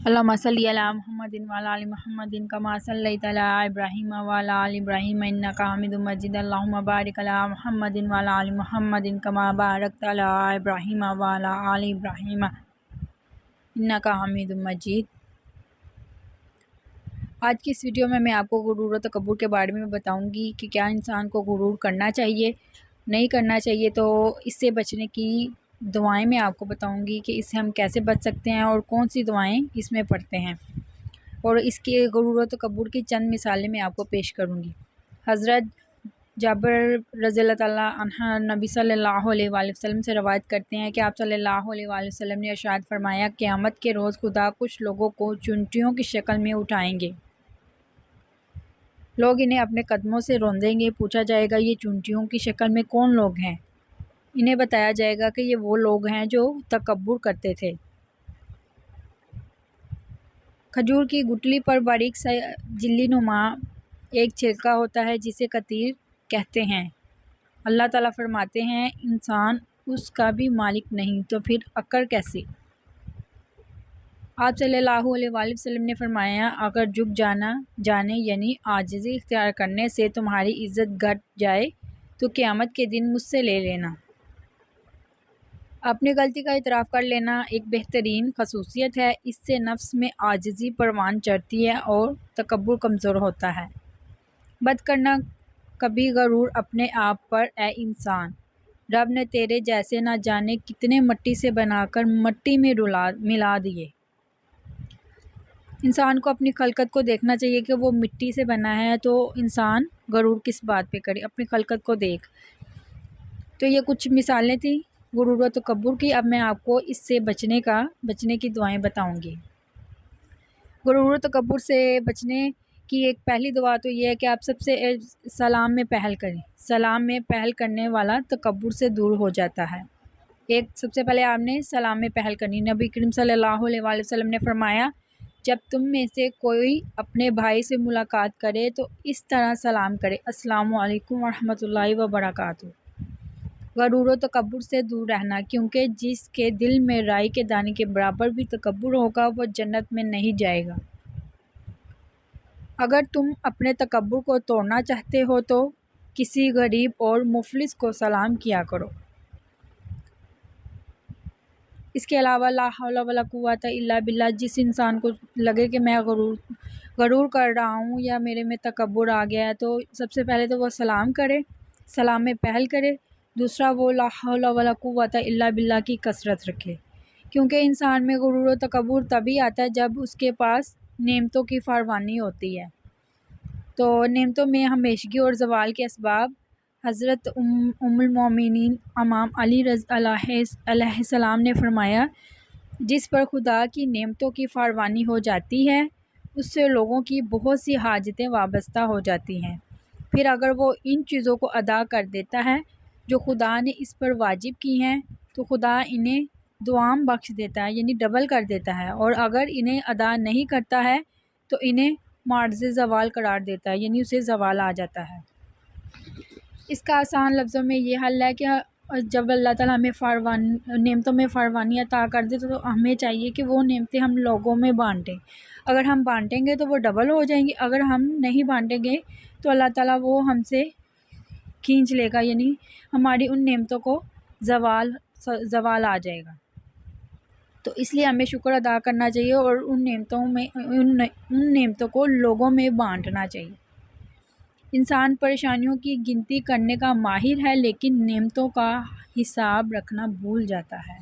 اللهم صل علی محمد وعلی آل محمد کما صلیت علی ابراہیم وعلی آل ابراہیم انک حمید مجید اللهم بارک علی محمد وعلی آل محمد کما بارکت علی ابراہیم وعلی آل ابراہیم انک حمید مجید۔ آج کی اس ویڈیو میں آپ کو غرور و تکبر کے بارے میں بتاؤں گی کہ کیا انسان کو غرور کرنا چاہیے، نہیں کرنا چاہیے، تو اس سے بچنے کی دعائیں میں آپ کو بتاؤں گی کہ اس سے ہم کیسے بچ سکتے ہیں اور کون سی دعائیں اس میں پڑھتے ہیں، اور اس کے غرور و تکبر کی چند مثالیں میں آپ کو پیش کروں گی۔ حضرت جابر رضی اللہ تعالیٰ عنہ نبی صلی اللہ علیہ وآلہ وسلم سے روایت کرتے ہیں کہ آپ صلی اللہ علیہ وآلہ وسلم نے ارشاد فرمایا، قیامت کے روز خدا کچھ لوگوں کو چونٹیوں کی شکل میں اٹھائیں گے، لوگ انہیں اپنے قدموں سے روندیں گے، پوچھا جائے گا یہ چونٹیوں کی شکل میں کون لوگ ہیں؟ انہیں بتایا جائے گا کہ یہ وہ لوگ ہیں جو تکبر کرتے تھے۔ کھجور کی گٹلی پر باریک سا جلی نما ایک چھلکا ہوتا ہے جسے قطیر کہتے ہیں۔ اللہ تعالیٰ فرماتے ہیں انسان اس کا بھی مالک نہیں تو پھر عقل کیسے؟ آپ صلی اللہ علیہ وآلہ وسلم نے فرمایا، اگر جھک جانے یعنی عاجزی اختیار کرنے سے تمہاری عزت گھٹ جائے تو قیامت کے دن مجھ سے لے لینا۔ اپنی غلطی کا اعتراف کر لینا ایک بہترین خصوصیت ہے، اس سے نفس میں عاجزی پروان چڑھتی ہے اور تکبر کمزور ہوتا ہے۔ بد کرنا کبھی غرور اپنے آپ پر، اے انسان، رب نے تیرے جیسے نہ جانے کتنے مٹی سے بنا کر مٹی میں ملا دیے۔ انسان کو اپنی خلقت کو دیکھنا چاہیے کہ وہ مٹی سے بنا ہے، تو انسان غرور کس بات پہ کرے؟ اپنی خلقت کو دیکھ۔ تو یہ کچھ مثالیں تھیں غرور و تکبر کی۔ اب میں آپ کو اس سے بچنے کی دعائیں بتاؤں گی۔ غرور و تکبر سے بچنے کی ایک پہلی دعا تو یہ ہے کہ آپ سب سے سلام میں پہل کریں۔ سلام میں پہل کرنے والا تکبر سے دور ہو جاتا ہے۔ سب سے پہلے آپ نے سلام میں پہل کرنی۔ نبی کریم صلی اللہ علیہ وآلہ وسلم نے فرمایا، جب تم میں سے کوئی اپنے بھائی سے ملاقات کرے تو اس طرح سلام کرے، السلام علیکم ورحمۃ اللہ وبرکاتہ۔ غرور و تکبر سے دور رہنا، کیونکہ جس کے دل میں رائی کے دانے کے برابر بھی تکبر ہوگا وہ جنت میں نہیں جائے گا۔ اگر تم اپنے تکبر کو توڑنا چاہتے ہو تو کسی غریب اور مفلس کو سلام کیا کرو۔ اس کے علاوہ لا حول ولا قوت الا باللہ، جس انسان کو لگے کہ میں غرور کر رہا ہوں یا میرے میں تکبر آ گیا ہے، تو سب سے پہلے تو وہ سلام کرے، سلام میں پہل کرے۔ دوسرا وہ لا حول ولا قوت الا باللہ کی کثرت رکھے، کیونکہ انسان میں غرور و تکبر تبھی آتا ہے جب اس کے پاس نعمتوں کی فراوانی ہوتی ہے۔ تو نعمتوں میں ہمیشگی اور زوال کے اسباب، حضرت ام المومنین امام علی علیہ السلام نے فرمایا، جس پر خدا کی نعمتوں کی فراوانی ہو جاتی ہے اس سے لوگوں کی بہت سی حاجتیں وابستہ ہو جاتی ہیں، پھر اگر وہ ان چیزوں کو ادا کر دیتا ہے جو خدا نے اس پر واجب کی ہیں تو خدا انہیں دوام بخش دیتا ہے، یعنی ڈبل کر دیتا ہے، اور اگر انہیں ادا نہیں کرتا ہے تو انہیں معرض زوال قرار دیتا ہے، یعنی اسے زوال آ جاتا ہے۔ اس کا آسان لفظوں میں یہ حل ہے کہ جب اللہ تعالیٰ ہمیں نعمتوں میں فراوانی عطا کر دے تو ہمیں چاہیے کہ وہ نعمتیں ہم لوگوں میں بانٹیں۔ اگر ہم بانٹیں گے تو وہ ڈبل ہو جائیں گی، اگر ہم نہیں بانٹیں گے تو اللہ تعالیٰ وہ ہم سے کھینچ لے گا، یعنی ہماری ان نعمتوں کو زوال آ جائے گا۔ تو اس لیے ہمیں شکر ادا کرنا چاہیے اور ان نعمتوں کو لوگوں میں بانٹنا چاہیے۔ انسان پریشانیوں کی گنتی کرنے کا ماہر ہے لیکن نعمتوں کا حساب رکھنا بھول جاتا ہے۔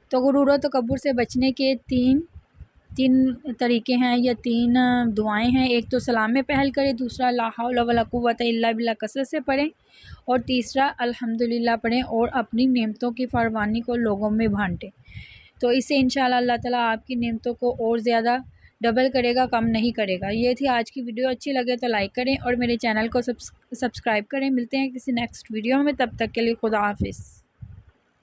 تو غرور و تکبر سے بچنے کے تین طریقے ہیں یا تین دعائیں ہیں۔ ایک تو سلام میں پہل کرے، دوسرا لا حول ولا قوت الا باللہ کثرت سے پڑھیں، اور تیسرا الحمدللہ پڑھیں اور اپنی نعمتوں کی فراوانی کو لوگوں میں بانٹیں۔ تو اس سے انشاءاللہ اللہ تعالیٰ آپ کی نعمتوں کو اور زیادہ ڈبل کرے گا، کم نہیں کرے گا۔ یہ تھی آج کی ویڈیو، اچھی لگے تو لائک کریں اور میرے چینل کو سبسکرائب کریں۔ ملتے ہیں کسی نیکسٹ ویڈیو میں، تب تک کے لیے خدا حافظ۔